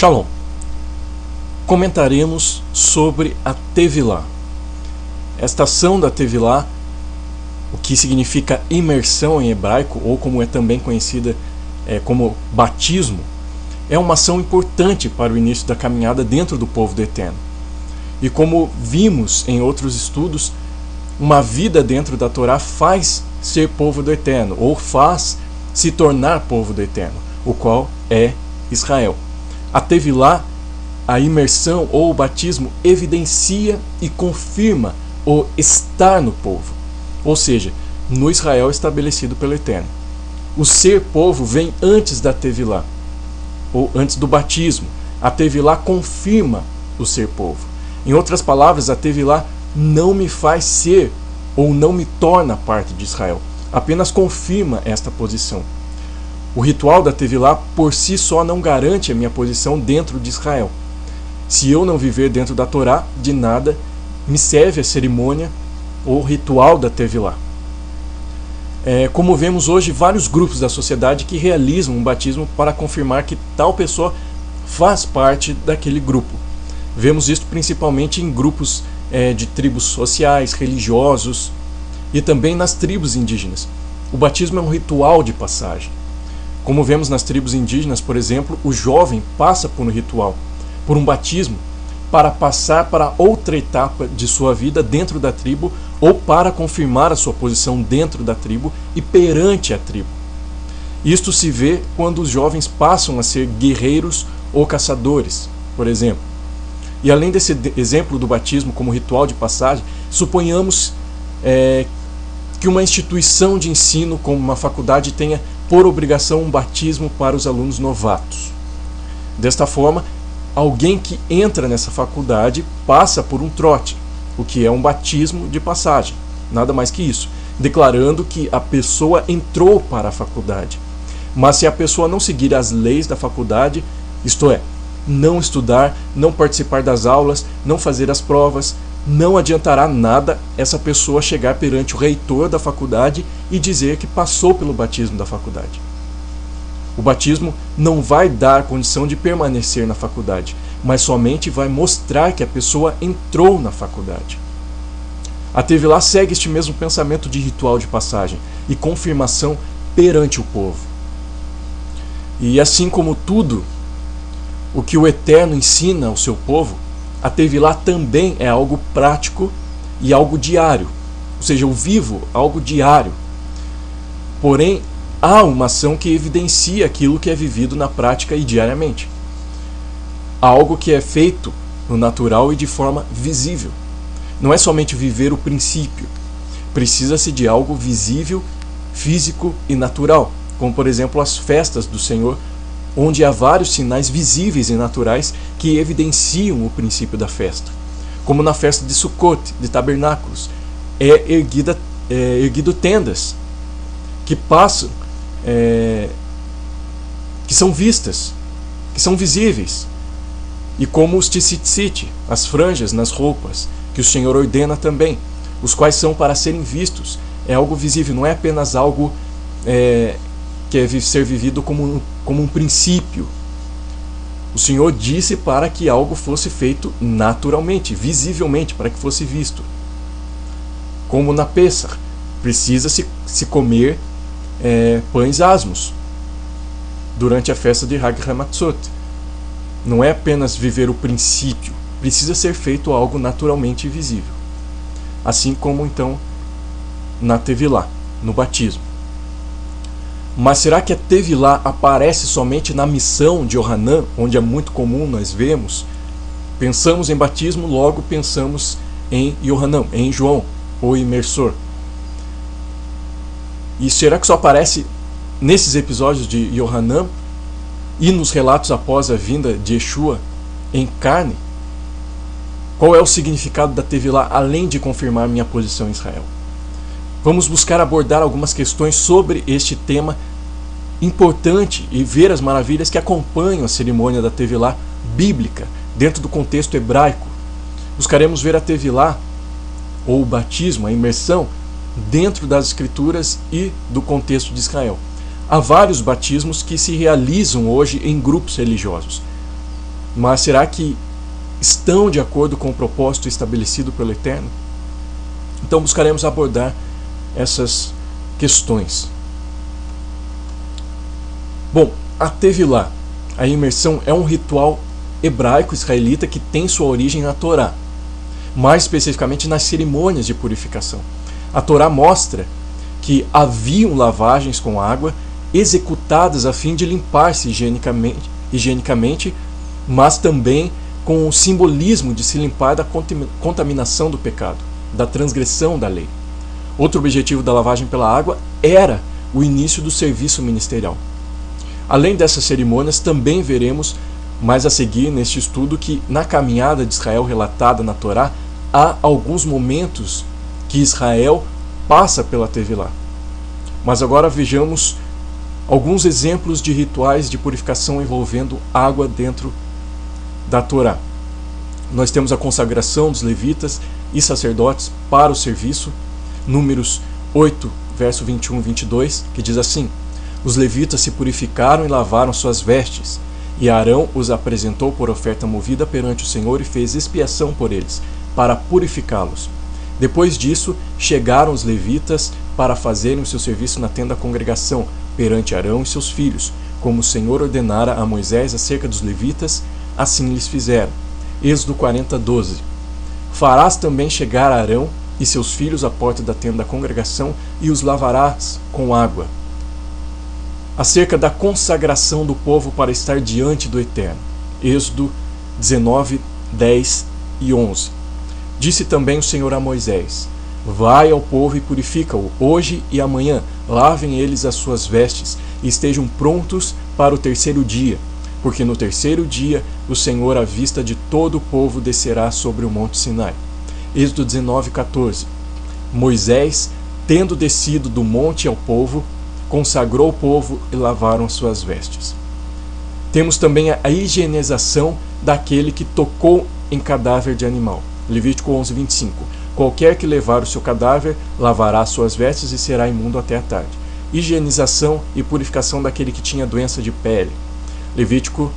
Shalom. Comentaremos sobre a Tevilá. Esta ação da Tevilá, o que significa imersão em hebraico, ou como é também conhecida como batismo, é uma ação importante para o início da caminhada dentro do povo do Eterno. E como vimos em outros estudos, uma vida dentro da Torá faz ser povo do Eterno, ou faz se tornar povo do Eterno, o qual é Israel. A Tevilá, a imersão ou o batismo, evidencia e confirma o estar no povo, ou seja, no Israel estabelecido pelo Eterno. O ser povo vem antes da Tevilá, ou antes do batismo. A Tevilá confirma o ser povo. Em outras palavras, a Tevilá não me faz ser ou não me torna parte de Israel, apenas confirma esta posição. O ritual da Tevilá por si só não garante a minha posição dentro de Israel. Se eu não viver dentro da Torá, de nada me serve a cerimônia ou ritual da Tevilá. Como vemos hoje, vários grupos da sociedade que realizam um batismo para confirmar que tal pessoa faz parte daquele grupo. Vemos isso principalmente em grupos de tribos sociais, religiosos e também nas tribos indígenas. O batismo é um ritual de passagem. Como vemos nas tribos indígenas, por exemplo, o jovem passa por um ritual, por um batismo, para passar para outra etapa de sua vida dentro da tribo ou para confirmar a sua posição dentro da tribo e perante a tribo. Isto se vê quando os jovens passam a ser guerreiros ou caçadores, por exemplo. E além desse exemplo do batismo como ritual de passagem, suponhamos que uma instituição de ensino como uma faculdade tenha por obrigação um batismo para os alunos novatos. Desta forma, alguém que entra nessa faculdade passa por um trote, o que é um batismo de passagem, nada mais que isso, declarando que a pessoa entrou para a faculdade. Mas se a pessoa não seguir as leis da faculdade, isto é, não estudar, não participar das aulas, não fazer as provas, não adiantará nada essa pessoa chegar perante o reitor da faculdade e dizer que passou pelo batismo da faculdade. O batismo não vai dar condição de permanecer na faculdade, mas somente vai mostrar que a pessoa entrou na faculdade. A Tevilá segue este mesmo pensamento de ritual de passagem e confirmação perante o povo. E assim como tudo o que o Eterno ensina ao seu povo, a Tevilá também é algo prático e algo diário, ou seja, eu vivo algo diário. Porém, há uma ação que evidencia aquilo que é vivido na prática e diariamente. Há algo que é feito no natural e de forma visível. Não é somente viver o princípio, precisa-se de algo visível, físico e natural, como por exemplo as festas do Senhor, onde há vários sinais visíveis e naturais que evidenciam o princípio da festa. Como na festa de Sukkot, de tabernáculos, erguido tendas que passam, que são vistas, que são visíveis, e como os tzitzit, as franjas nas roupas, que o Senhor ordena também, os quais são para serem vistos. É algo visível, não é apenas algo que é ser vivido como um princípio. O Senhor disse para que algo fosse feito naturalmente, visivelmente, para que fosse visto. Como na Pêssar, precisa-se comer pães asmos durante a festa de Hag HaMatzot. Não é apenas viver o princípio, precisa ser feito algo naturalmente visível. Assim como então na Tevilá, no batismo. Mas será que a Tevilá aparece somente na missão de Yohanan, onde é muito comum nós vemos? Pensamos em batismo, logo pensamos em Yohanan, em João, o imersor. E será que só aparece nesses episódios de Yohanan e nos relatos após a vinda de Yeshua em carne? Qual é o significado da Tevilá, além de confirmar minha posição em Israel? Vamos buscar abordar algumas questões sobre este tema importante e ver as maravilhas que acompanham a cerimônia da Tevilá bíblica, dentro do contexto hebraico. Buscaremos ver a Tevilá, ou o batismo, a imersão, dentro das Escrituras e do contexto de Israel. Há vários batismos que se realizam hoje em grupos religiosos. mas será que estão de acordo com o propósito estabelecido pelo Eterno? Então buscaremos abordar essas questões. Bom, a Tevilá, a imersão, é um ritual hebraico-israelita que tem sua origem na Torá, mais especificamente nas cerimônias de purificação. A Torá mostra que haviam lavagens com água executadas a fim de limpar-se higienicamente, mas também com o simbolismo de se limpar da contaminação do pecado, da transgressão da lei. Outro objetivo da lavagem pela água era o início do serviço ministerial. Além dessas cerimônias, também veremos mais a seguir neste estudo que na caminhada de Israel relatada na Torá, há alguns momentos que Israel passa pela Tevilá. Mas agora vejamos alguns exemplos de rituais de purificação envolvendo água dentro da Torá. Nós temos a consagração dos levitas e sacerdotes para o serviço, Números 8, verso 21 e 22, que diz assim: os levitas se purificaram e lavaram suas vestes, e Arão os apresentou por oferta movida perante o Senhor e fez expiação por eles, para purificá-los. Depois disso, chegaram os levitas para fazerem o seu serviço na tenda da congregação, perante Arão e seus filhos, como o Senhor ordenara a Moisés acerca dos levitas, assim lhes fizeram. Êxodo 40, 12. Farás também chegar Arão e seus filhos à porta da tenda da congregação e os lavarás com água. Acerca da consagração do povo para estar diante do Eterno. Êxodo 19, 10 e 11. Disse também o Senhor a Moisés: vai ao povo e purifica-o, hoje e amanhã, lavem eles as suas vestes, e estejam prontos para o terceiro dia, porque no terceiro dia o Senhor, à vista de todo o povo, descerá sobre o monte Sinai. Êxodo 19, 14. Moisés, tendo descido do monte ao povo, consagrou o povo e lavaram as suas vestes. Temos também a higienização daquele que tocou em cadáver de animal. Levítico 11, 25. Qualquer que levar o seu cadáver, lavará suas vestes e será imundo até a tarde. Higienização e purificação daquele que tinha doença de pele. Levítico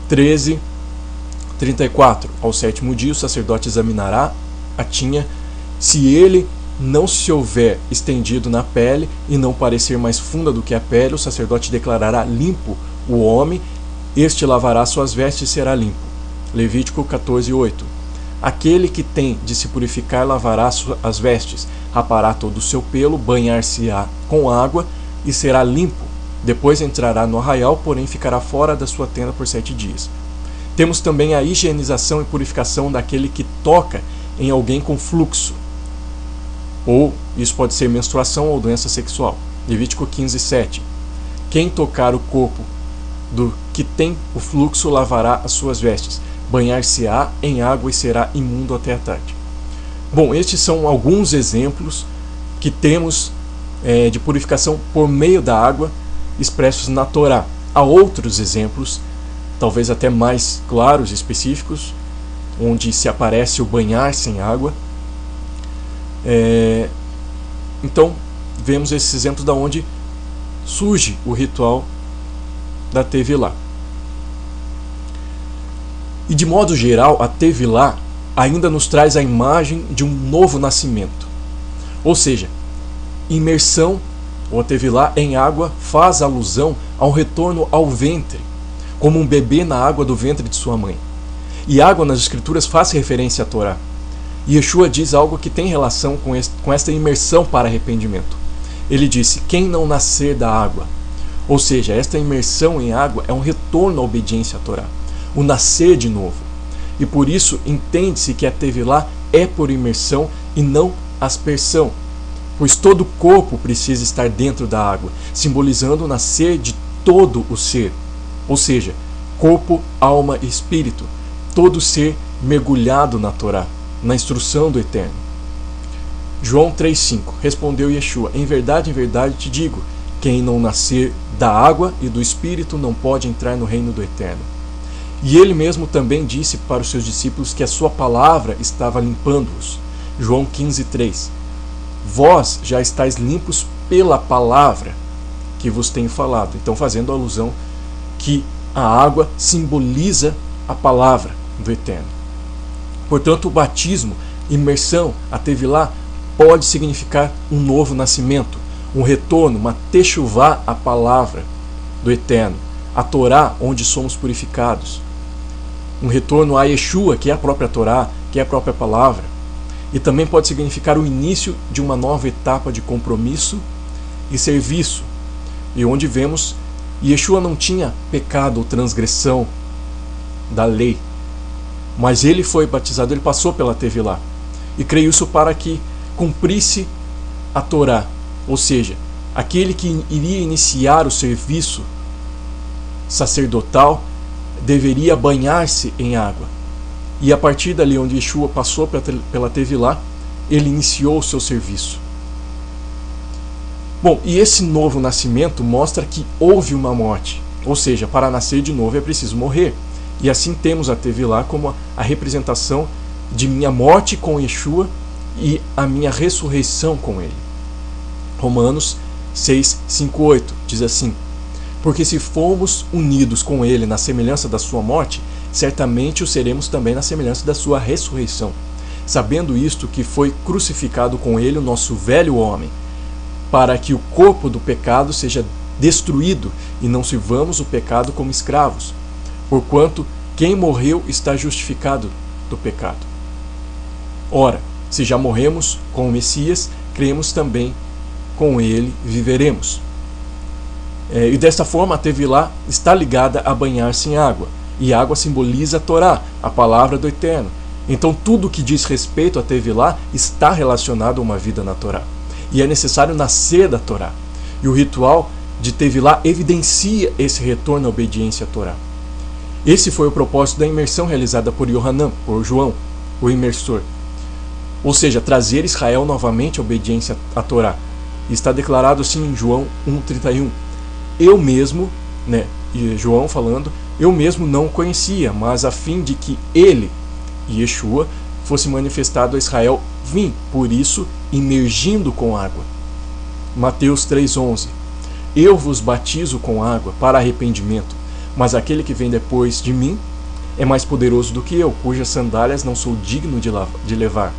13, 34. Ao sétimo dia o sacerdote examinará a tinha. Se ele não se houver estendido na pele e não parecer mais funda do que a pele, o sacerdote declarará limpo o homem, este lavará suas vestes e será limpo. Levítico 14, 8. Aquele que tem de se purificar lavará as vestes, rapará todo o seu pelo, banhar-se-á com água e será limpo. Depois entrará no arraial, porém ficará fora da sua tenda por 7 dias. Temos também a higienização e purificação daquele que toca em alguém com fluxo, ou isso pode ser menstruação ou doença sexual. Levítico 15, 7. Quem tocar o corpo do que tem o fluxo lavará as suas vestes, banhar-se-á em água e será imundo até a tarde. Bom, estes são alguns exemplos que temos de purificação por meio da água expressos na Torá. Há outros exemplos, talvez até mais claros e específicos, onde se aparece o banhar-se em água. Então, vemos esses exemplos da onde surge o ritual da Tevilá. E de modo geral, a Tevilá ainda nos traz a imagem de um novo nascimento. Ou seja, imersão, ou a Tevilá em água, faz alusão ao retorno ao ventre, como um bebê na água do ventre de sua mãe. E água nas Escrituras faz referência à Torá. E Yeshua diz algo que tem relação com esta imersão para arrependimento. Ele disse: quem não nascer da água. Ou seja, esta imersão em água é um retorno à obediência à Torá, o nascer de novo. E por isso entende-se que a Tevilá é por imersão e não aspersão, pois todo o corpo precisa estar dentro da água, simbolizando o nascer de todo o ser, ou seja, corpo, alma e espírito, todo ser mergulhado na Torá, na instrução do Eterno. João 3,5. Respondeu Yeshua: em verdade te digo, quem não nascer da água e do Espírito não pode entrar no reino do Eterno. E ele mesmo também disse para os seus discípulos que a sua palavra estava limpando-os. João 15,3. Vós já estáis limpos pela palavra que vos tenho falado. Então, fazendo alusão que a água simboliza a palavra do Eterno. Portanto, o batismo, imersão, a Tevilá, pode significar um novo nascimento, um retorno, uma techuvá à palavra do Eterno, a Torá, onde somos purificados. Um retorno a Yeshua, que é a própria Torá, que é a própria palavra. E também pode significar o início de uma nova etapa de compromisso e serviço, e onde vemos Yeshua não tinha pecado ou transgressão da lei, mas ele foi batizado, ele passou pela Tevilá, e creio isso para que cumprisse a Torá, ou seja, aquele que iria iniciar o serviço sacerdotal deveria banhar-se em água. E a partir dali onde Yeshua passou pela Tevilá, ele iniciou o seu serviço. Bom, e esse novo nascimento mostra que houve uma morte, ou seja, para nascer de novo é preciso morrer. E assim temos a Tevilá como a representação de minha morte com Yeshua e a minha ressurreição com ele. Romanos 6, 5, 8 diz assim: porque se formos unidos com ele na semelhança da sua morte, certamente o seremos também na semelhança da sua ressurreição. Sabendo isto, que foi crucificado com ele o nosso velho homem, para que o corpo do pecado seja destruído e não sirvamos o pecado como escravos. Porquanto quem morreu está justificado do pecado. Ora, se já morremos com o Messias, cremos também com ele viveremos. E desta forma a Tevilá está ligada a banhar-se em água. E água simboliza a Torá, a palavra do Eterno. Então tudo que diz respeito a Tevilá está relacionado a uma vida na Torá. E é necessário nascer da Torá. E o ritual de Tevilá evidencia esse retorno à obediência à Torá. Esse foi o propósito da imersão realizada por Yohanan, por João, o imersor. Ou seja, trazer Israel novamente à obediência à Torá. E está declarado assim em João 1,31. Eu mesmo, e João falando, eu mesmo não o conhecia, mas a fim de que ele, Yeshua, fosse manifestado a Israel, vim, por isso, imergindo com água. Mateus 3,11. Eu vos batizo com água para arrependimento, mas aquele que vem depois de mim é mais poderoso do que eu, cujas sandálias não sou digno de levar.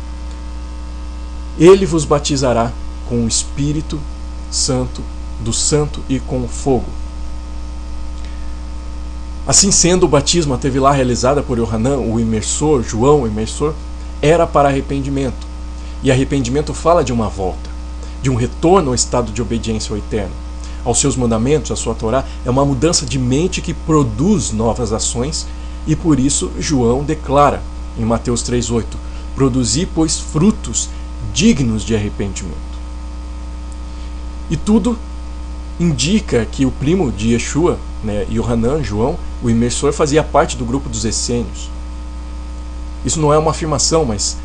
Ele vos batizará com o Espírito Santo, do Santo e com o fogo. Assim sendo, o batismo, a Tevilá realizada por Yohanan, o imersor, João, o imersor, era para arrependimento. E arrependimento fala de uma volta, de um retorno ao estado de obediência ao Eterno, aos seus mandamentos, à sua Torá. É uma mudança de mente que produz novas ações, e por isso João declara em Mateus 3,8: produzi, pois, frutos dignos de arrependimento. E tudo indica que o primo de Yeshua, Yohanan, João, o imersor, fazia parte do grupo dos essênios. Isso não é uma afirmação, mas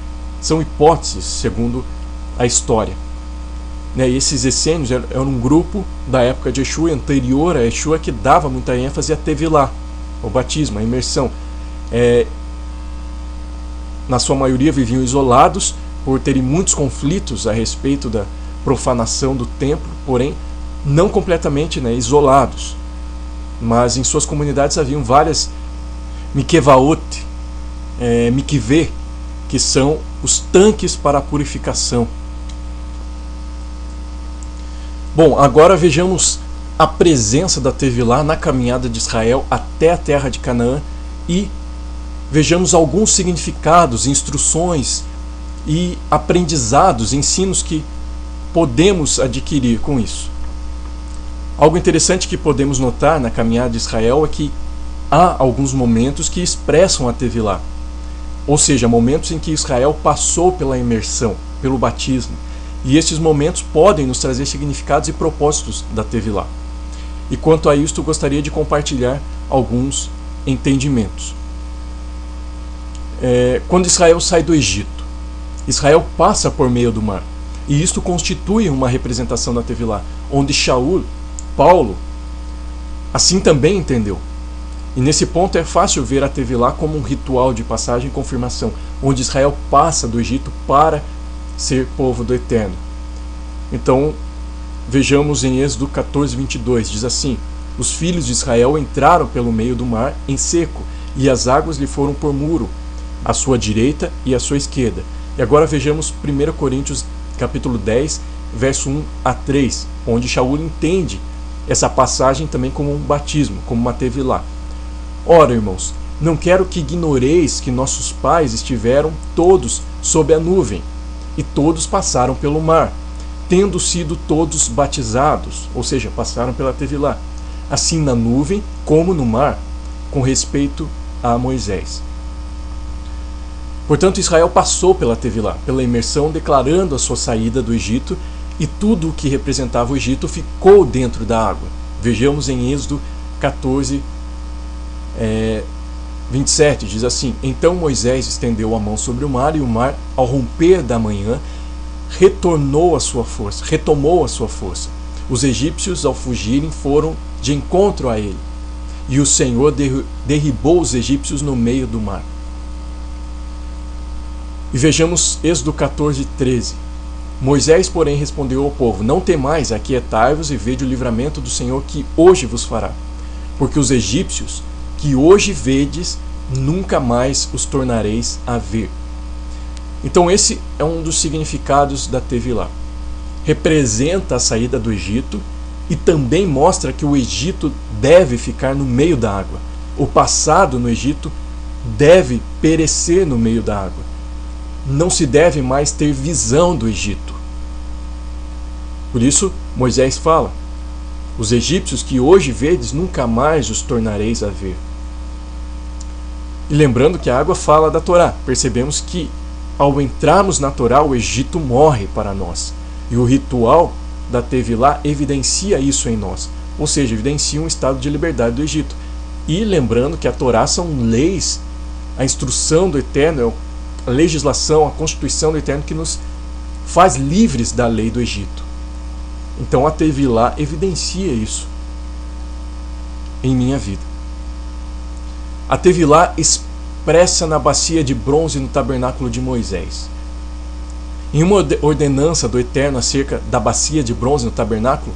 são hipóteses segundo a história. E esses essênios eram um grupo da época de Yeshua, anterior a Yeshua, que dava muita ênfase a Tevilá, o batismo, a imersão. Na sua maioria viviam isolados por terem muitos conflitos a respeito da profanação do templo, porém não completamente isolados, mas em suas comunidades haviam várias mikvaot, mikveh, que são os tanques para a purificação. Bom, agora vejamos a presença da Tevilá na caminhada de Israel até a terra de Canaã e vejamos alguns significados, instruções e aprendizados, ensinos que podemos adquirir com isso. Algo interessante que podemos notar na caminhada de Israel é que há alguns momentos que expressam a Tevilá, ou seja, momentos em que Israel passou pela imersão, pelo batismo, e estes momentos podem nos trazer significados e propósitos da Tevilá. E quanto a isto, gostaria de compartilhar alguns entendimentos. Quando Israel sai do Egito, Israel passa por meio do mar, e isto constitui uma representação da Tevilá, onde Paulo, assim também entendeu. E nesse ponto é fácil ver a Tevilá como um ritual de passagem e confirmação, onde Israel passa do Egito para ser povo do Eterno. Então, vejamos em Êxodo 14, 22, diz assim: os filhos de Israel entraram pelo meio do mar em seco, e as águas lhe foram por muro, à sua direita e à sua esquerda. E agora vejamos 1 Coríntios capítulo 10, verso 1 a 3, onde Shaul entende essa passagem também como um batismo, como uma tevilá. Ora, irmãos, não quero que ignoreis que nossos pais estiveram todos sob a nuvem, e todos passaram pelo mar, tendo sido todos batizados, ou seja, passaram pela tevilá, assim na nuvem como no mar, com respeito a Moisés. Portanto, Israel passou pela tevilá, pela imersão, declarando a sua saída do Egito, e tudo o que representava o Egito ficou dentro da água. Vejamos em Êxodo 14, 27, diz assim: Então Moisés estendeu a mão sobre o mar, e o mar, ao romper da manhã, retomou a sua força. Os egípcios, ao fugirem, foram de encontro a ele, e o Senhor derribou os egípcios no meio do mar. E vejamos Êxodo 14, 13. Moisés, porém, respondeu ao povo: Não temais, aquietai-vos e vede o livramento do Senhor que hoje vos fará. Porque os egípcios que hoje vedes, nunca mais os tornareis a ver. Então esse é um dos significados da tevilá. Representa a saída do Egito e também mostra que o Egito deve ficar no meio da água. O passado no Egito deve perecer no meio da água. Não se deve mais ter visão do Egito. Por isso, Moisés fala: Os egípcios que hoje vedes, nunca mais os tornareis a ver. E lembrando que a água fala da Torá, percebemos que ao entrarmos na Torá, o Egito morre para nós. E o ritual da tevilá evidencia isso em nós, ou seja, evidencia um estado de liberdade do Egito. E lembrando que a Torá são leis, a instrução do Eterno, a legislação, a constituição do Eterno que nos faz livres da lei do Egito. Então a tevilá evidencia isso em minha vida. A tevilá expressa na bacia de bronze no tabernáculo de Moisés. Em uma ordenança do Eterno acerca da bacia de bronze no tabernáculo,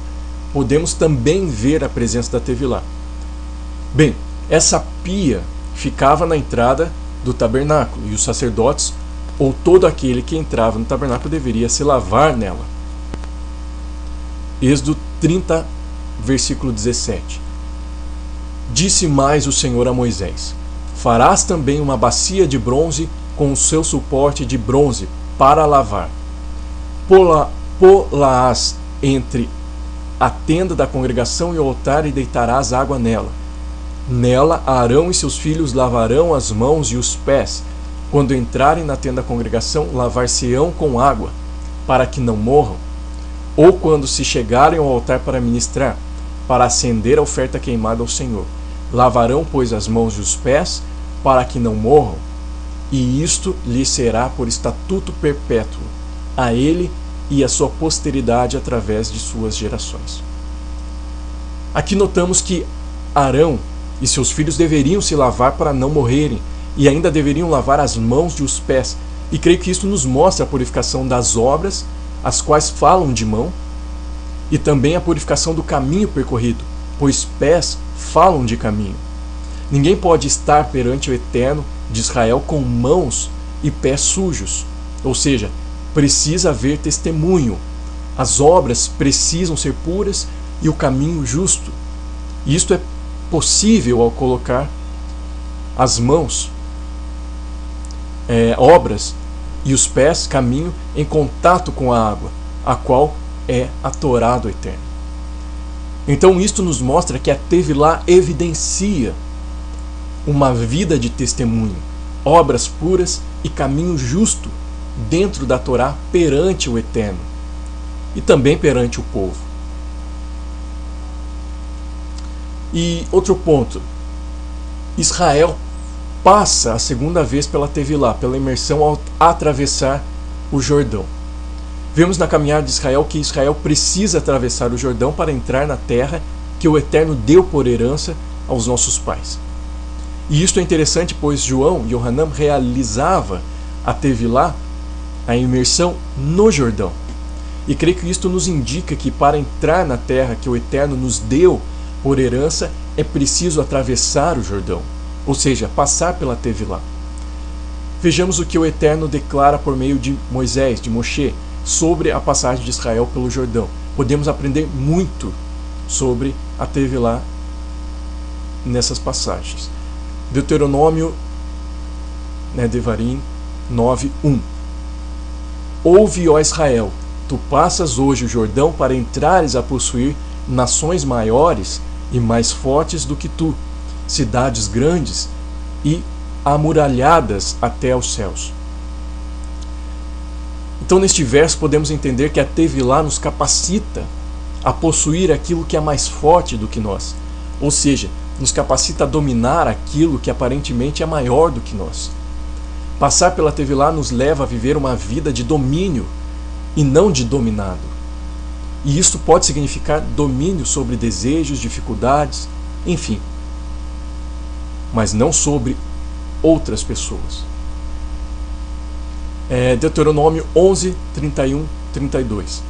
podemos também ver a presença da tevilá. Bem, essa pia ficava na entrada do tabernáculo, e os sacerdotes, ou todo aquele que entrava no tabernáculo, deveria se lavar nela. Êxodo 30, versículo 17. Disse mais o Senhor a Moisés: Farás também uma bacia de bronze com o seu suporte de bronze para lavar. Pô-la-ás entre a tenda da congregação e o altar, e deitarás água nela. Nela Arão e seus filhos lavarão as mãos e os pés. Quando entrarem na tenda da congregação, lavar-se-ão com água, para que não morram. Ou quando se chegarem ao altar para ministrar, para acender a oferta queimada ao Senhor. Lavarão, pois, as mãos e os pés, para que não morram. E isto lhe será por estatuto perpétuo, a ele e a sua posteridade através de suas gerações. Aqui notamos que Arão e seus filhos deveriam se lavar para não morrerem, e ainda deveriam lavar as mãos e os pés. E creio que isto nos mostra a purificação das obras, as quais falam de mão, e também a purificação do caminho percorrido, pois pés falam de caminho. Ninguém pode estar perante o Eterno de Israel com mãos e pés sujos, ou seja, precisa haver testemunho. As obras precisam ser puras e o caminho justo. E isto é possível ao colocar as mãos, obras, e os pés, caminho, em contato com a água, a qual é a Torá do Eterno. Então isto nos mostra que a tevilá evidencia uma vida de testemunho, obras puras e caminho justo dentro da Torá perante o Eterno e também perante o povo. E outro ponto, Israel passa a segunda vez pela tevilá, pela imersão ao atravessar o Jordão. Vemos na caminhada de Israel que Israel precisa atravessar o Jordão para entrar na terra que o Eterno deu por herança aos nossos pais. E isto é interessante, pois João, Yohanan, realizava a tevilá, a imersão no Jordão. E creio que isto nos indica que para entrar na terra que o Eterno nos deu por herança, é preciso atravessar o Jordão. ou seja, passar pela Tevilá. Vejamos o que o Eterno declara por meio de Moisés, de Moshe, sobre a passagem de Israel pelo Jordão. Podemos aprender muito sobre a Tevilá nessas passagens. Deuteronômio, Devarim 9:1. Ouve, ó Israel, tu passas hoje o Jordão para entrares a possuir nações maiores e mais fortes do que tu, cidades grandes e amuralhadas até aos céus. Então, neste verso, podemos entender que a Tevilá nos capacita a possuir aquilo que é mais forte do que nós, ou seja, nos capacita a dominar aquilo que aparentemente é maior do que nós. Passar pela Tevilá nos leva a viver uma vida de domínio e não de dominado. E isto pode significar domínio sobre desejos, dificuldades, enfim, mas não sobre outras pessoas. Deuteronômio 11, 31, 32.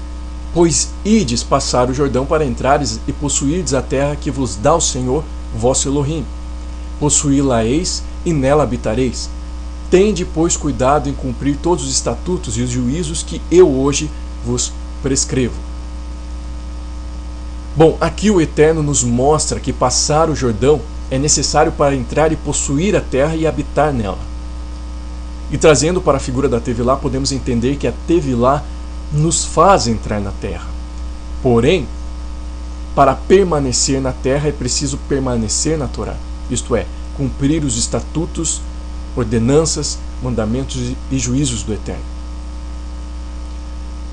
Pois ides passar o Jordão para entrares e possuirdes a terra que vos dá o Senhor, vosso Elohim. Possuí-la-eis e nela habitareis. Tende, pois, cuidado em cumprir todos os estatutos e os juízos que eu hoje vos prescrevo. Bom, aqui o Eterno nos mostra que passar o Jordão é necessário para entrar e possuir a terra e habitar nela. E trazendo para a figura da Tevilá, podemos entender que a Tevilá nos faz entrar na terra. Porém, para permanecer na terra é preciso permanecer na Torá, isto é, cumprir os estatutos, ordenanças, mandamentos e juízos do Eterno.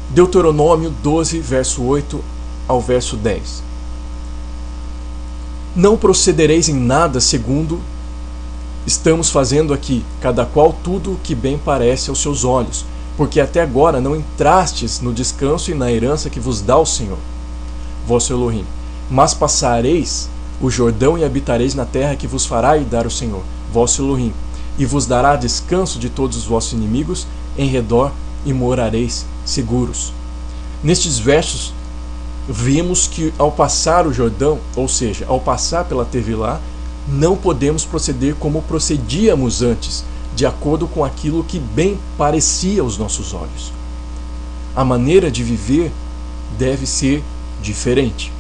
Deuteronômio 12, verso 8 ao verso 10. Não procedereis em nada segundo estamos fazendo aqui, cada qual tudo o que bem parece aos seus olhos, porque até agora não entrastes no descanso e na herança que vos dá o Senhor, vosso Elohim. Mas passareis o Jordão e habitareis na terra que vos fará dar o Senhor, vosso Elohim, e vos dará descanso de todos os vossos inimigos em redor e morareis seguros. Nestes versos, vimos que ao passar o Jordão, ou seja, ao passar pela Tevilá, não podemos proceder como procedíamos antes, de acordo com aquilo que bem parecia aos nossos olhos. A maneira de viver deve ser diferente.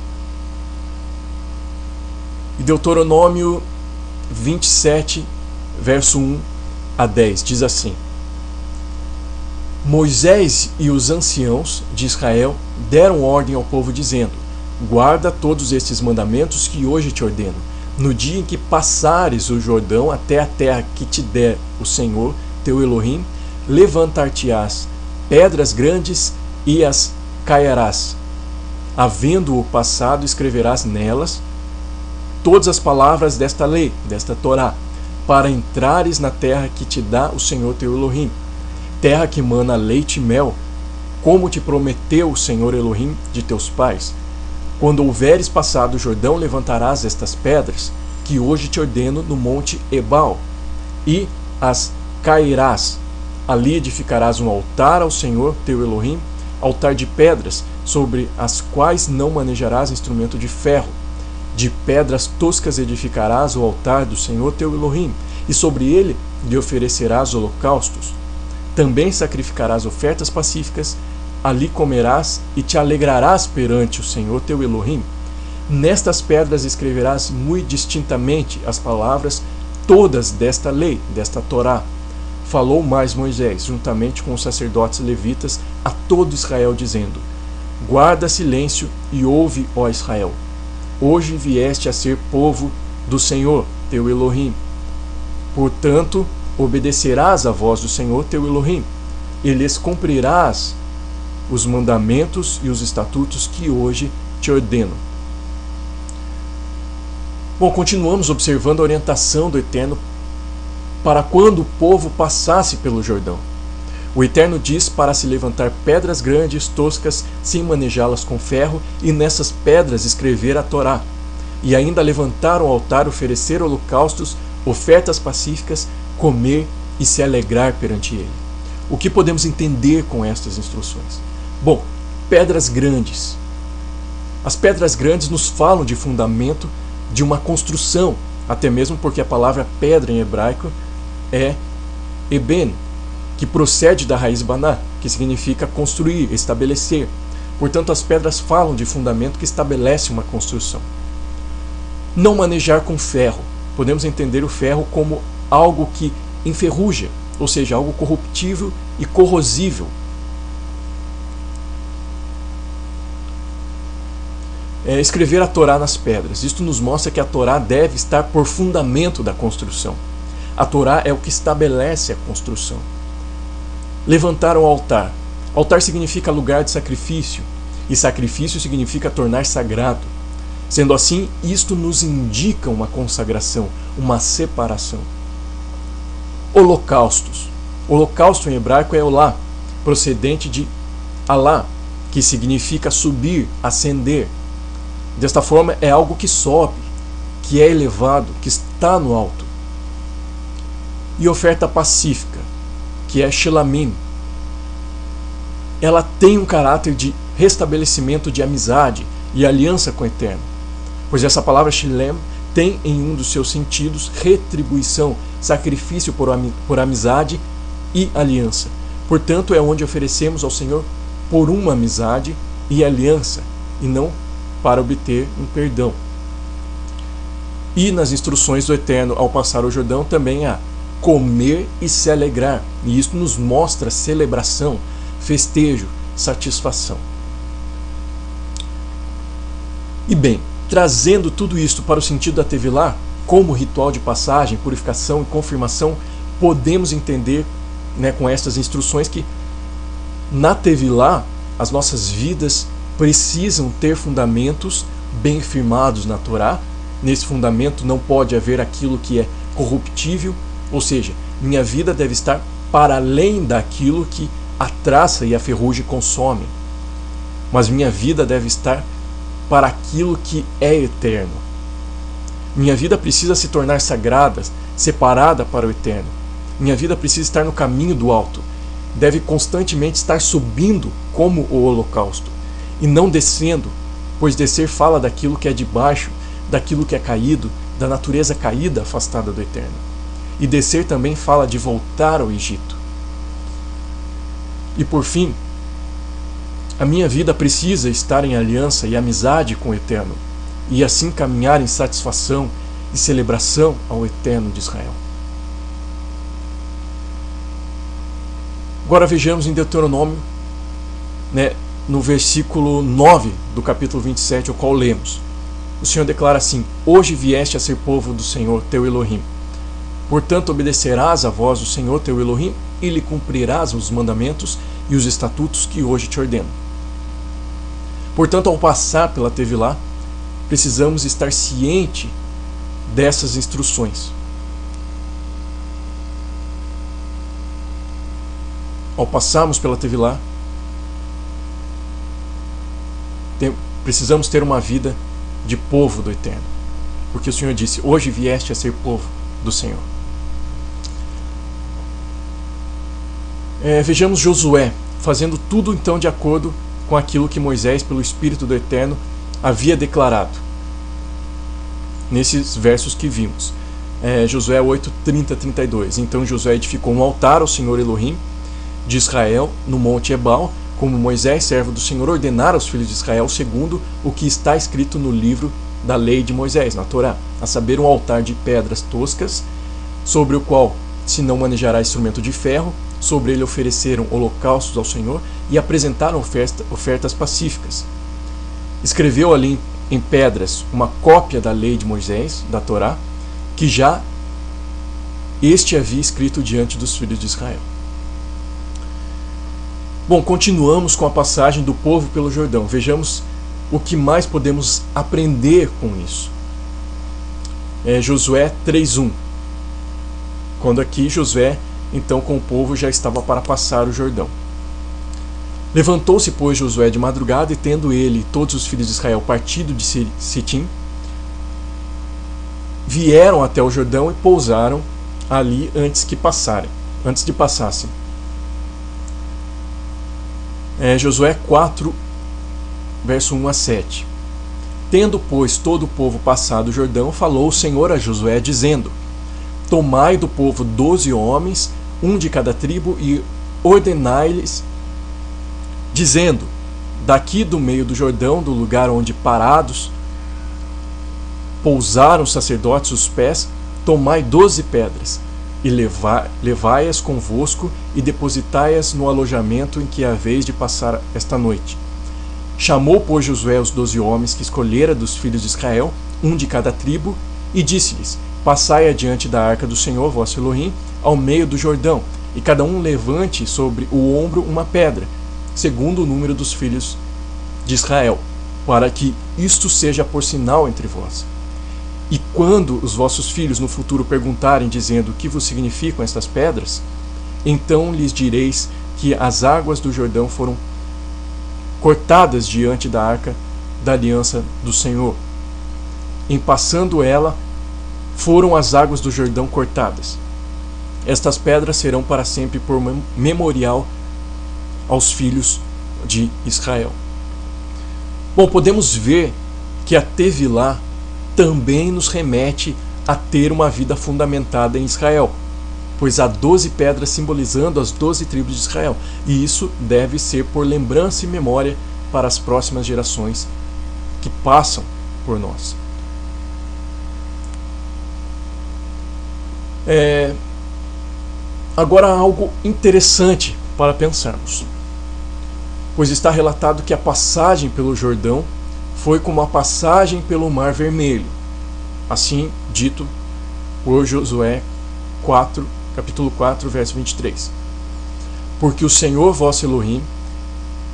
E Deuteronômio 27, verso 1 a 10, diz assim: Moisés e os anciãos de Israel deram ordem ao povo dizendo: guarda todos estes mandamentos que hoje te ordeno. No dia em que passares o Jordão até a terra que te der o Senhor, teu Elohim, levantar-te-ás pedras grandes e as caiarás. Havendo-o passado, escreverás nelas todas as palavras desta lei, desta Torá, para entrares na terra que te dá o Senhor teu Elohim, terra que mana leite e mel, como te prometeu o Senhor Elohim de teus pais. Quando houveres passado o Jordão, levantarás estas pedras, que hoje te ordeno no monte Ebal, e as cairás. Ali edificarás um altar ao Senhor teu Elohim, altar de pedras, sobre as quais não manejarás instrumento de ferro. De pedras toscas edificarás o altar do Senhor teu Elohim, e sobre ele lhe oferecerás holocaustos. Também sacrificarás ofertas pacíficas, ali comerás e te alegrarás perante o Senhor teu Elohim. Nestas pedras escreverás muito distintamente as palavras todas desta lei, desta Torá. Falou mais Moisés, juntamente com os sacerdotes levitas, a todo Israel, dizendo: guarda silêncio e ouve, ó Israel. Hoje vieste a ser povo do Senhor teu Elohim. Portanto, obedecerás à voz do Senhor teu Elohim, e lhes cumprirás os mandamentos e os estatutos que hoje te ordeno. Bom, continuamos observando a orientação do Eterno para quando o povo passasse pelo Jordão. O Eterno diz para se levantar pedras grandes, toscas, sem manejá-las com ferro, e nessas pedras escrever a Torá. E ainda levantar um altar, oferecer holocaustos, ofertas pacíficas, comer e se alegrar perante ele. O que podemos entender com estas instruções? Bom, pedras grandes. As pedras grandes nos falam de fundamento de uma construção. até mesmo porque a palavra pedra em hebraico é eben, que procede da raiz baná, que significa construir, estabelecer. Portanto, as pedras falam de fundamento que estabelece uma construção. Não manejar com ferro. Podemos entender o ferro como algo que enferruja, ou seja, algo corruptível e corrosível. Escrever a Torá nas pedras. Isto nos mostra que a Torá deve estar por fundamento da construção. A Torá é o que estabelece a construção. Levantar o altar. Altar significa lugar de sacrifício, e sacrifício significa tornar sagrado. Sendo assim, isto nos indica uma consagração, uma separação. Holocaustos. Holocausto em hebraico é olá, procedente de alá, que significa subir, ascender. Desta forma, é algo que sobe, que é elevado, que está no alto. E oferta pacífica, que é shelamim. Ela tem um caráter de restabelecimento de amizade e aliança com o Eterno, pois essa palavra shelem tem em um dos seus sentidos retribuição, sacrifício por amizade e aliança. Portanto, é onde oferecemos ao Senhor por uma amizade e aliança, e não para obter um perdão. E nas instruções do Eterno ao passar o Jordão também há comer e se alegrar, e isso nos mostra celebração, festejo, satisfação. E bem, trazendo tudo isto para o sentido da Tevilá, como ritual de passagem, purificação e confirmação, podemos entender, com estas instruções que na Tevilá as nossas vidas precisam ter fundamentos bem firmados na Torá. Nesse fundamento não pode haver aquilo que é corruptível, ou seja, minha vida deve estar para além daquilo que a traça e a ferrugem consomem, mas minha vida deve estar para aquilo que é eterno. Minha vida precisa se tornar sagrada, separada para o eterno. Minha vida precisa estar no caminho do alto, deve constantemente estar subindo como o holocausto, e não descendo, pois descer fala daquilo que é de baixo, daquilo que é caído, da natureza caída afastada do eterno. E descer também fala de voltar ao Egito. E por fim, a minha vida precisa estar em aliança e amizade com o Eterno, e assim caminhar em satisfação e celebração ao Eterno de Israel. Agora vejamos em Deuteronômio, no versículo 9 do capítulo 27, o qual lemos. O Senhor declara assim: hoje vieste a ser povo do Senhor teu Elohim. Portanto, obedecerás à voz do Senhor teu Elohim e lhe cumprirás os mandamentos e os estatutos que hoje te ordeno. Portanto, ao passar pela Tevilá, precisamos estar ciente dessas instruções. Ao passarmos pela Tevilá, precisamos ter uma vida de povo do Eterno, porque o Senhor disse: hoje vieste a ser povo do Senhor. Vejamos Josué fazendo tudo então de acordo com aquilo que Moisés, pelo Espírito do Eterno, havia declarado nesses versos que vimos. Josué 8, 30, 32. Então Josué edificou um altar ao Senhor Elohim de Israel no monte Ebal, como Moisés, servo do Senhor, ordenara aos filhos de Israel, segundo o que está escrito no livro da lei de Moisés, na Torá, a saber, um altar de pedras toscas, sobre o qual se não manejará instrumento de ferro. Sobre ele ofereceram holocaustos ao Senhor e apresentaram ofertas pacíficas. Escreveu ali em pedras uma cópia da lei de Moisés, da Torá, que já este havia escrito diante dos filhos de Israel. Bom, continuamos com a passagem do povo pelo Jordão. Vejamos o que mais podemos aprender com isso. Josué 3:1. Quando aqui Josué, então, com o povo já estava para passar o Jordão. Levantou-se, pois, Josué de madrugada, e tendo ele e todos os filhos de Israel partido de Sitim, vieram até o Jordão e pousaram ali antes de passassem. Josué 4, verso 1 a 7. Tendo, pois, todo o povo passado o Jordão, falou o Senhor a Josué, dizendo: Tomai do povo 12 homens, um de cada tribo, e ordenai-lhes, dizendo: Daqui do meio do Jordão, do lugar onde parados pousaram os sacerdotes os pés, tomai 12 pedras, e levai-as convosco, e depositai-as no alojamento em que haveis de passar esta noite. Chamou, pois, Josué os 12 homens que escolhera dos filhos de Israel, um de cada tribo, e disse-lhes: Passai adiante da arca do Senhor vosso Elohim, ao meio do Jordão, e cada um levante sobre o ombro uma pedra, segundo o número dos filhos de Israel, para que isto seja por sinal entre vós. E quando os vossos filhos no futuro perguntarem, dizendo: O que vos significam estas pedras? Então lhes direis que as águas do Jordão foram cortadas diante da arca da aliança do Senhor. Em passando ela, foram as águas do Jordão cortadas. Estas pedras serão para sempre por memorial aos filhos de Israel. Bom, podemos ver que a Tevilá também nos remete a ter uma vida fundamentada em Israel, pois há 12 pedras simbolizando as 12 tribos de Israel, e isso deve ser por lembrança e memória para as próximas gerações que passam por nós. Agora algo interessante para pensarmos, pois está relatado que a passagem pelo Jordão foi como a passagem pelo Mar Vermelho, assim dito por Josué 4, capítulo 4, verso 23. Porque o Senhor vosso Elohim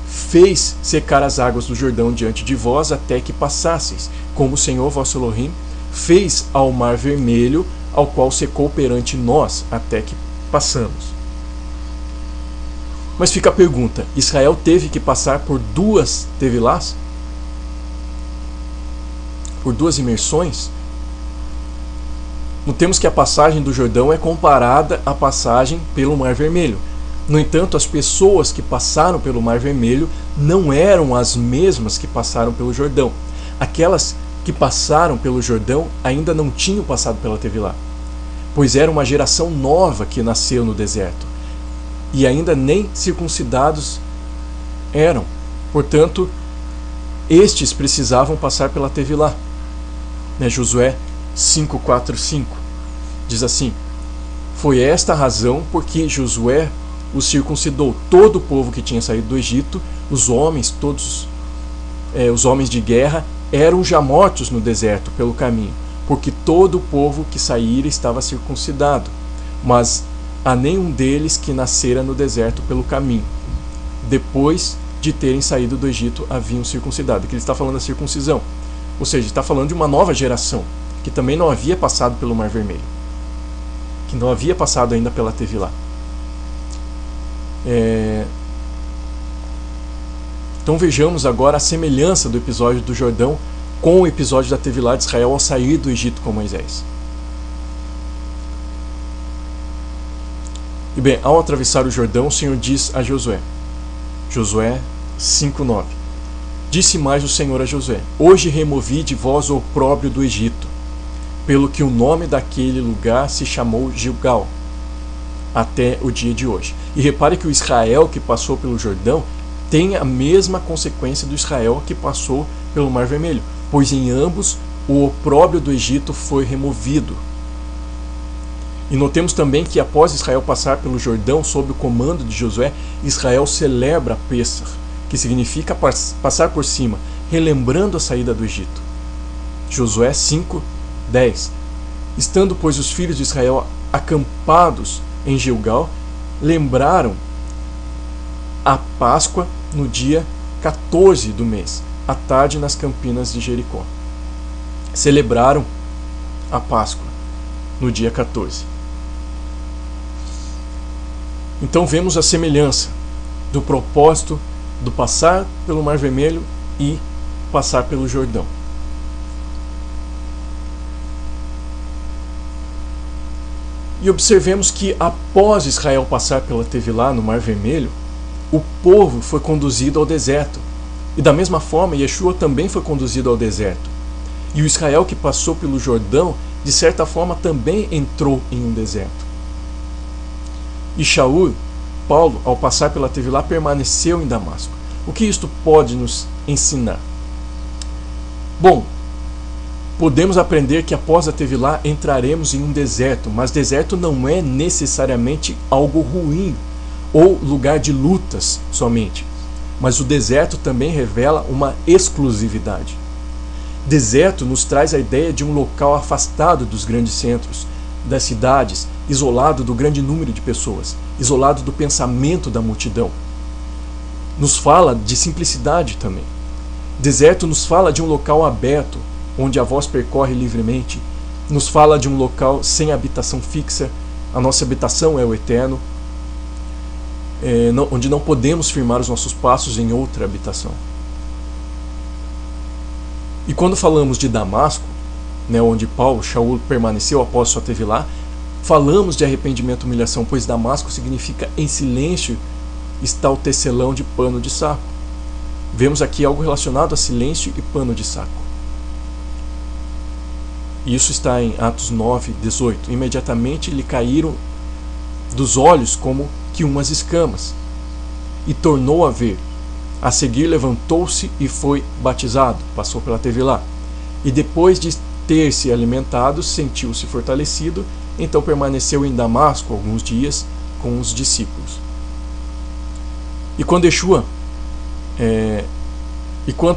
fez secar as águas do Jordão diante de vós até que passasseis, como o Senhor vosso Elohim fez ao Mar Vermelho, ao qual secou perante nós até que passamos. Mas fica a pergunta: Israel teve que passar por duas Tevilás? Por duas imersões? Notemos que a passagem do Jordão é comparada à passagem pelo Mar Vermelho. No entanto, as pessoas que passaram pelo Mar Vermelho não eram as mesmas que passaram pelo Jordão. Aquelas que passaram pelo Jordão ainda não tinham passado pela Tevilá, pois era uma geração nova que nasceu no deserto, e ainda nem circuncidados eram. Portanto, estes precisavam passar pela Tevilá. Josué 5:4-5 diz assim: Foi esta a razão porque Josué os circuncidou, todo o povo que tinha saído do Egito, os homens, todos os homens de guerra, eram já mortos no deserto pelo caminho, porque todo o povo que saíra estava circuncidado, mas a nenhum deles que nascera no deserto pelo caminho. Depois de terem saído do Egito, haviam circuncidado. Aqui ele está falando da circuncisão, ou seja, está falando de uma nova geração, que também não havia passado pelo Mar Vermelho, que não havia passado ainda pela Tevilá. Então vejamos agora a semelhança do episódio do Jordão com o episódio da Tevilá de Israel ao sair do Egito com Moisés. E bem, ao atravessar o Jordão, o Senhor diz a Josué, Josué 5:9, Disse mais o Senhor a Josué: Hoje removi de vós o opróbrio do Egito, pelo que o nome daquele lugar se chamou Gilgal, até o dia de hoje. E repare que o Israel que passou pelo Jordão tem a mesma consequência do Israel que passou pelo Mar Vermelho, pois em ambos o opróbrio do Egito foi removido. E notemos também que após Israel passar pelo Jordão sob o comando de Josué, Israel celebra Pêssar, que significa passar por cima, relembrando a saída do Egito. Josué 5:10. Estando, pois, os filhos de Israel acampados em Gilgal, lembraram a Páscoa no dia 14 do mês, à tarde nas campinas de Jericó. Celebraram a Páscoa no dia 14. Então vemos a semelhança do propósito do passar pelo Mar Vermelho e passar pelo Jordão. E observemos que após Israel passar pela Tevilá no Mar Vermelho, o povo foi conduzido ao deserto. E da mesma forma, Yeshua também foi conduzido ao deserto. E o Israel que passou pelo Jordão, de certa forma, também entrou em um deserto. E Shaul, Paulo, ao passar pela Tevilá, permaneceu em Damasco. O que isto pode nos ensinar? Bom, podemos aprender que após a Tevilá entraremos em um deserto, mas deserto não é necessariamente algo ruim ou lugar de lutas somente. Mas o deserto também revela uma exclusividade. Deserto nos traz a ideia de um local afastado dos grandes centros, das cidades, isolado do grande número de pessoas, isolado do pensamento da multidão. Nos fala de simplicidade também. Deserto nos fala de um local aberto, onde a voz percorre livremente. Nos fala de um local sem habitação fixa. A nossa habitação é o eterno, onde não podemos firmar os nossos passos em outra habitação. E quando falamos de Damasco, onde Shaul permaneceu após sua Tevilá, falamos de arrependimento e humilhação, pois Damasco significa em silêncio está o tecelão de pano de saco. Vemos aqui algo relacionado a silêncio e pano de saco. Isso está em Atos 9, 18. Imediatamente lhe caíram dos olhos como que umas escamas, e tornou a ver. A seguir levantou-se e foi batizado, passou pela Tevilá. E depois de ter se alimentado, sentiu-se fortalecido, então permaneceu em Damasco alguns dias com os discípulos. E quanto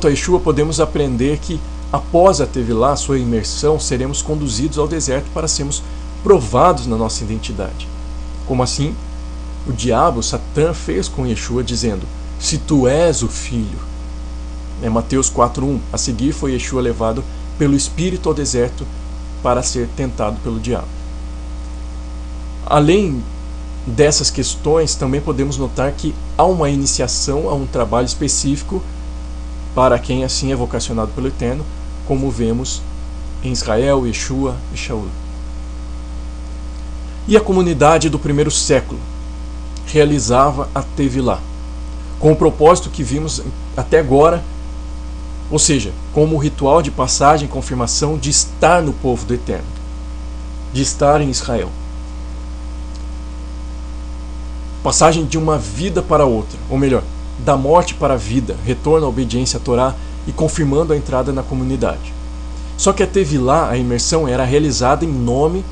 a Yeshua, podemos aprender que após a Tevilá, sua imersão, seremos conduzidos ao deserto para sermos provados na nossa identidade. Como assim? O diabo, Satã, fez com Yeshua dizendo: se tu és o Filho. Mateus 4:1. A seguir foi Yeshua levado pelo Espírito ao deserto para ser tentado pelo diabo. Além dessas questões, também podemos notar que há uma iniciação a um trabalho específico para quem assim é vocacionado pelo Eterno, como vemos em Israel, Yeshua e Shaul. E a comunidade do primeiro século realizava a Tevilá, com o propósito que vimos até agora, ou seja, como o ritual de passagem e confirmação de estar no povo do Eterno, de estar em Israel. Passagem de uma vida para outra, ou melhor, da morte para a vida, retorno à obediência à Torá e confirmando a entrada na comunidade. Só que a Tevilá, a imersão, era realizada em nome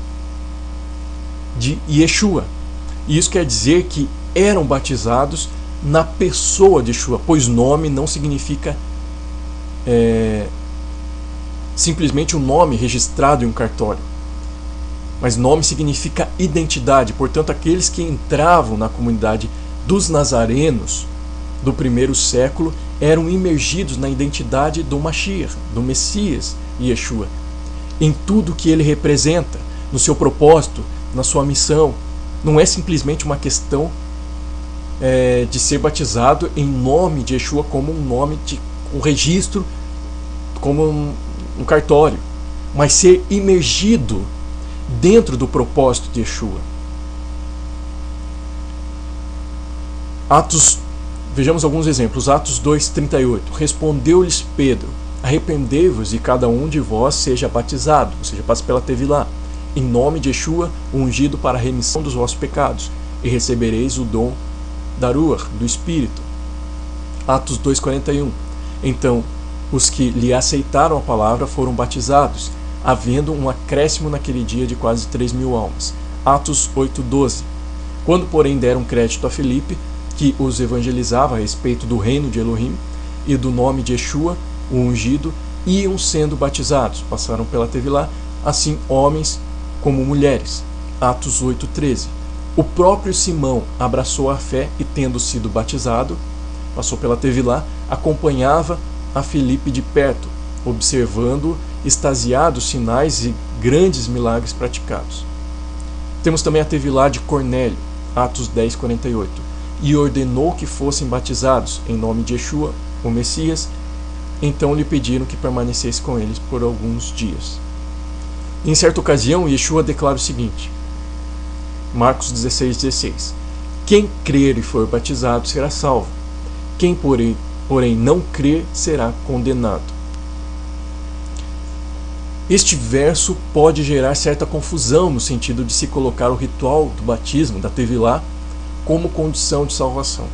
de Yeshua. E isso quer dizer que eram batizados na pessoa de Yeshua, pois nome não significa simplesmente um nome registrado em um cartório, mas nome significa identidade. Portanto, aqueles que entravam na comunidade dos nazarenos do primeiro século eram imergidos na identidade do Mashiach, do Messias Yeshua, em tudo que ele representa, no seu propósito, na sua missão. Não é simplesmente uma questão de ser batizado em nome de Yeshua como um nome de um registro, como um cartório, mas ser imergido dentro do propósito de Yeshua. Vejamos alguns exemplos. Atos 2:38. Respondeu-lhes Pedro: arrependei-vos e cada um de vós seja batizado, ou seja, passe pela Tevilá, em nome de Yeshua, ungido para a remissão dos vossos pecados, e recebereis o dom da Ruach, do Espírito. Atos 2:41. Então os que lhe aceitaram a palavra foram batizados, havendo um acréscimo naquele dia de quase 3.000 almas. Atos 8:12. Quando, porém, deram crédito a Filipe, que os evangelizava a respeito do reino de Elohim e do nome de Yeshua, o ungido, iam sendo batizados, passaram pela Tevilá, assim homens como mulheres. Atos 8:13. O próprio Simão abraçou a fé e, tendo sido batizado, passou pela Tevilá, acompanhava a Filipe de perto, observando extasiados sinais e grandes milagres praticados. Temos também a Tevilá de Cornélio, Atos 10:48, e ordenou que fossem batizados em nome de Yeshua, o Messias. Então lhe pediram que permanecesse com eles por alguns dias. Em certa ocasião, Yeshua declara o seguinte, Marcos 16:16: quem crer e for batizado será salvo, quem porém não crer será condenado. Este verso pode gerar certa confusão no sentido de se colocar o ritual do batismo, da Tevilá, como condição de salvação.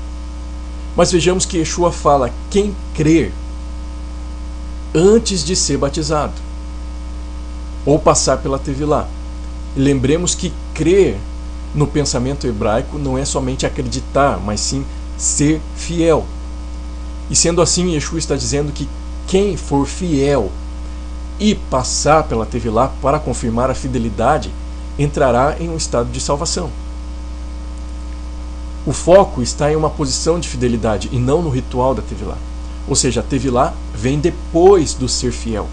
Mas vejamos que Yeshua fala quem crer antes de ser batizado ou passar pela Tevilá. E lembremos que crer no pensamento hebraico não é somente acreditar, mas sim ser fiel. E sendo assim, Yeshua está dizendo que quem for fiel e passar pela Tevilá para confirmar a fidelidade, entrará em um estado de salvação. O foco está em uma posição de fidelidade e não no ritual da Tevilá. Ou seja, a Tevilá vem depois do ser fiel.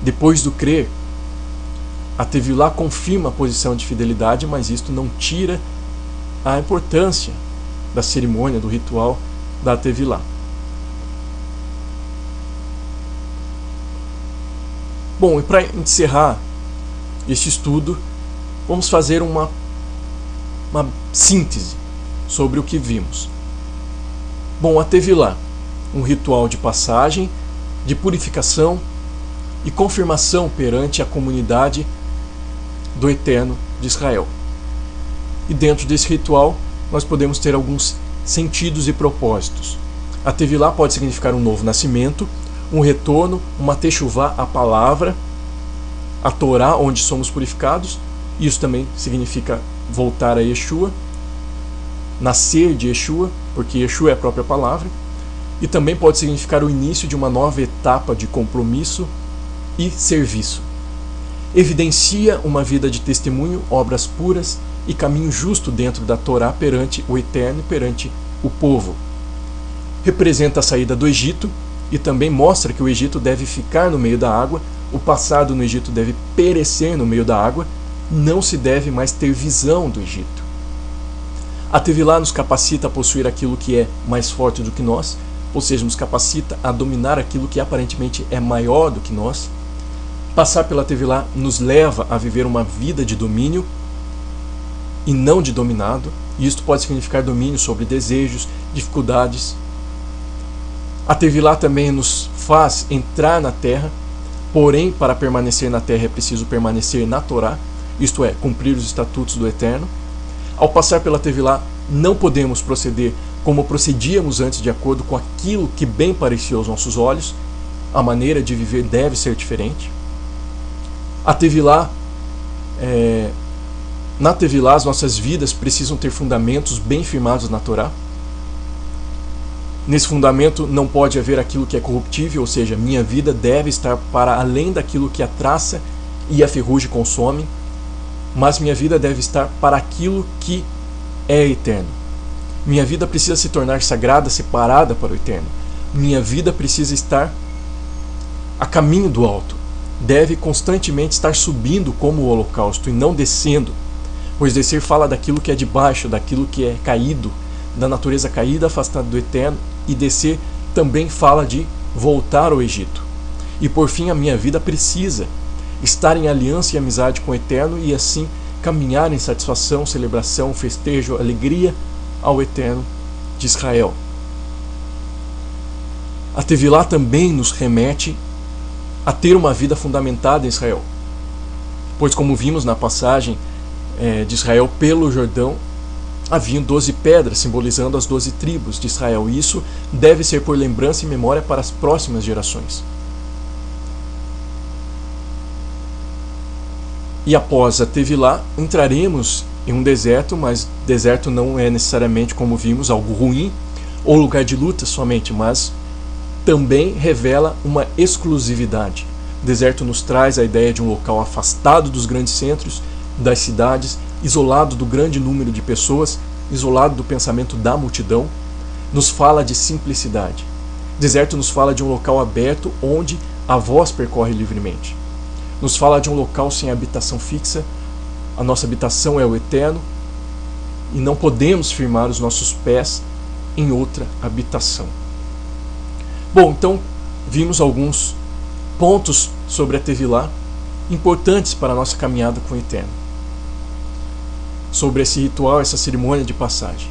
Depois do crer, a Tevilá confirma a posição de fidelidade, mas isto não tira a importância da cerimônia, do ritual da Tevilá. Bom, e para encerrar este estudo, vamos fazer uma síntese sobre o que vimos. Bom, a Tevilá, um ritual de passagem, de purificação e confirmação perante a comunidade do Eterno de Israel. E dentro desse ritual, nós podemos ter alguns sentidos e propósitos. A Tevilá pode significar um novo nascimento, um retorno, uma techuvá, a palavra, a Torá, onde somos purificados. Isso também significa voltar a Yeshua, nascer de Yeshua, porque Yeshua é a própria palavra. E também pode significar o início de uma nova etapa de compromisso e serviço. Evidencia uma vida de testemunho, obras puras e caminho justo dentro da Torá perante o Eterno e perante o povo. Representa a saída do Egito e também mostra que o Egito deve ficar no meio da água, o passado no Egito deve perecer no meio da água, não se deve mais ter visão do Egito. A Tevilá nos capacita a possuir aquilo que é mais forte do que nós, ou seja, nos capacita a dominar aquilo que aparentemente é maior do que nós. Passar pela Tevilá nos leva a viver uma vida de domínio e não de dominado, e isto pode significar domínio sobre desejos, dificuldades. A Tevilá também nos faz entrar na terra, porém, para permanecer na terra é preciso permanecer na Torá, isto é, cumprir os estatutos do Eterno. Ao passar pela Tevilá, não podemos proceder como procedíamos antes de acordo com aquilo que bem parecia aos nossos olhos. A maneira de viver deve ser diferente. A Tevilá, na Tevilá, as nossas vidas precisam ter fundamentos bem firmados na Torá. Nesse fundamento não pode haver aquilo que é corruptível, ou seja, minha vida deve estar para além daquilo que a traça e a ferrugem consomem, mas minha vida deve estar para aquilo que é eterno. Minha vida precisa se tornar sagrada, separada para o eterno. Minha vida precisa estar a caminho do alto. Deve constantemente estar subindo como o holocausto e não descendo, pois descer fala daquilo que é de baixo, daquilo que é caído, da natureza caída, afastada do eterno, e descer também fala de voltar ao Egito. E por fim, a minha vida precisa estar em aliança e amizade com o eterno e assim caminhar em satisfação, celebração, festejo, alegria ao Eterno de Israel. A Tevilá também nos remete a ter uma vida fundamentada em Israel, pois como vimos na passagem de Israel pelo Jordão, haviam 12 pedras simbolizando as 12 tribos de Israel, e isso deve ser por lembrança e memória para as próximas gerações. E após a Tevilá, entraremos em um deserto, mas deserto não é necessariamente, como vimos, algo ruim ou lugar de luta somente, mas também revela uma exclusividade. O deserto nos traz a ideia de um local afastado dos grandes centros, das cidades, isolado do grande número de pessoas, isolado do pensamento da multidão. Nos fala de simplicidade. O deserto nos fala de um local aberto onde a voz percorre livremente. Nos fala de um local sem habitação fixa. A nossa habitação é o eterno e não podemos firmar os nossos pés em outra habitação. Bom, então vimos alguns pontos sobre a Tevilá importantes para a nossa caminhada com o eterno. Sobre esse ritual, essa cerimônia de passagem.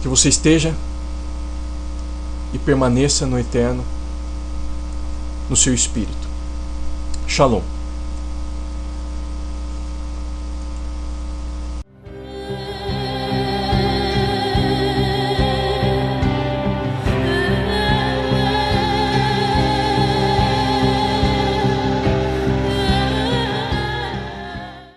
Que você esteja e permaneça no eterno no seu espírito. Shalom.